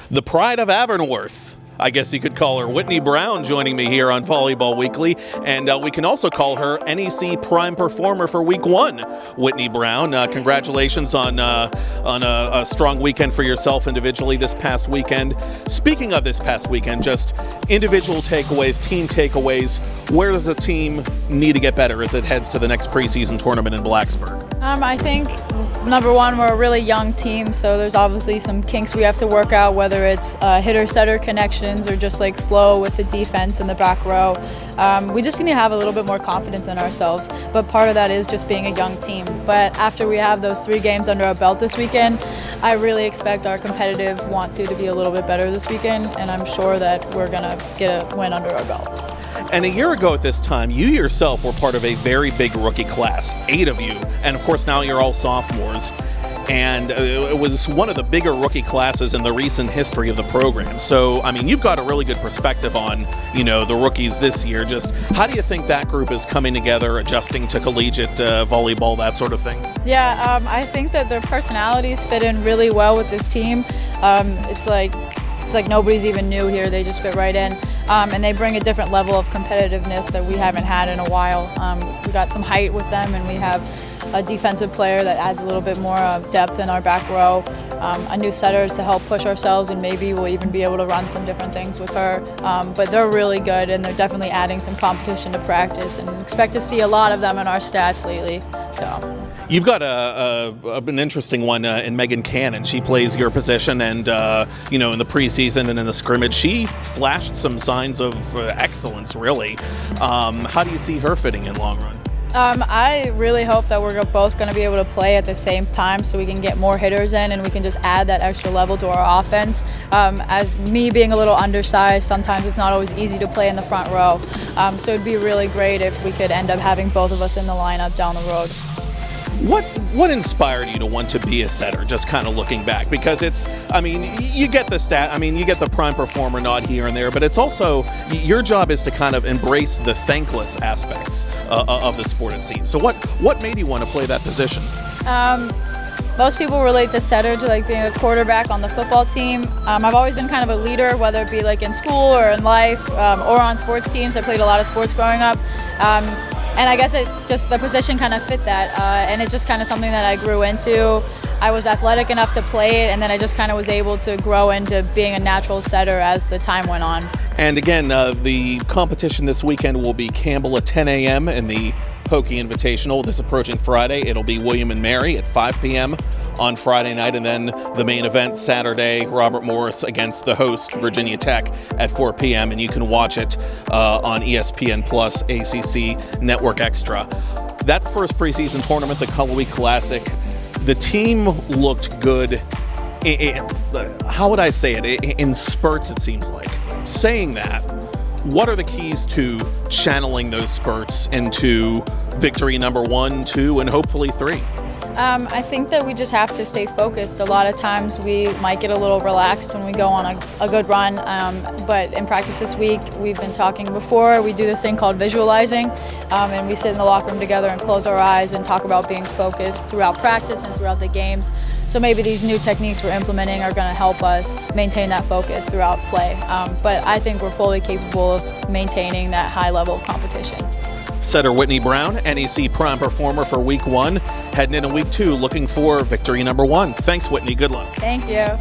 the pride of Avonworth. I guess you could call her Whitney Brown, joining me here on Volleyball Weekly, and we can also call her NEC Prime Performer for Week 1. Whitney Brown, congratulations on a strong weekend for yourself individually this past weekend. Speaking of this past weekend, just individual takeaways, team takeaways, where does the team need to get better as it heads to the next preseason tournament in Blacksburg? I think, number one, we're a really young team, so there's obviously some kinks we have to work out, whether it's hitter-setter connections or just like flow with the defense in the back row. We just need to have a little bit more confidence in ourselves, but part of that is just being a young team. But after we have those 3 games under our belt this weekend, I really expect our competitive want to be a little bit better this weekend, and I'm sure that we're going to get a win under our belt. And a year ago at this time, you yourself were part of a very big rookie class, 8 of you, and of course now you're all sophomores. And it was one of the bigger rookie classes in the recent history of the program. So, I mean, you've got a really good perspective on, the rookies this year. Just how do you think that group is coming together, adjusting to collegiate volleyball, that sort of thing? Yeah, I think that their personalities fit in really well with this team. It's like nobody's even new here. They just fit right in. And they bring a different level of competitiveness that we haven't had in a while. We got some height with them, and we have a defensive player that adds a little bit more depth in our back row, a new setter to help push ourselves, and maybe we'll even be able to run some different things with her. But they're really good, and they're definitely adding some competition to practice, and expect to see a lot of them in our stats lately. So. You've got an interesting one in Megan Cannon. She plays your position, and in the preseason and in the scrimmage, she flashed some signs of excellence, really. How do you see her fitting in long run? I really hope that we're both going to be able to play at the same time so we can get more hitters in and we can just add that extra level to our offense. As me being a little undersized, sometimes it's not always easy to play in the front row. So it'd be really great if we could end up having both of us in the lineup down the road. What inspired you to want to be a setter, just kind of looking back? Because you get you get the prime performer nod here and there, but it's also, your job is to kind of embrace the thankless aspects of the sport, it seems. So what made you want to play that position? Most people relate the setter to like being a quarterback on the football team. I've always been kind of a leader, whether it be like in school or in life or on sports teams. I played a lot of sports growing up. And I guess the position kind of fit that, and it's just kind of something that I grew into. I was athletic enough to play it, and then I just kind of was able to grow into being a natural setter as the time went on. And again, the competition this weekend will be Campbell at 10 a.m. in the Pokey Invitational this approaching Friday. It'll be William and Mary at 5 p.m. on Friday night, and then the main event Saturday, Robert Morris against the host Virginia Tech at 4 p.m. and you can watch it on ESPN Plus, ACC Network Extra. That first preseason tournament, the Color Week Classic, the team looked good. How would I say it? In spurts, it seems like. Saying that, what are the keys to channeling those spurts into victory number 1, 2, and hopefully 3? I think that we just have to stay focused. A lot of times we might get a little relaxed when we go on a good run, but in practice this week, we've been talking before, we do this thing called visualizing, and we sit in the locker room together and close our eyes and talk about being focused throughout practice and throughout the games. So maybe these new techniques we're implementing are going to help us maintain that focus throughout play. But I think we're fully capable of maintaining that high level of competition. Setter Whitney Brown, NEC Prime Performer for Week 1. Heading into Week 2, looking for victory number 1. Thanks, Whitney. Good luck. Thank you.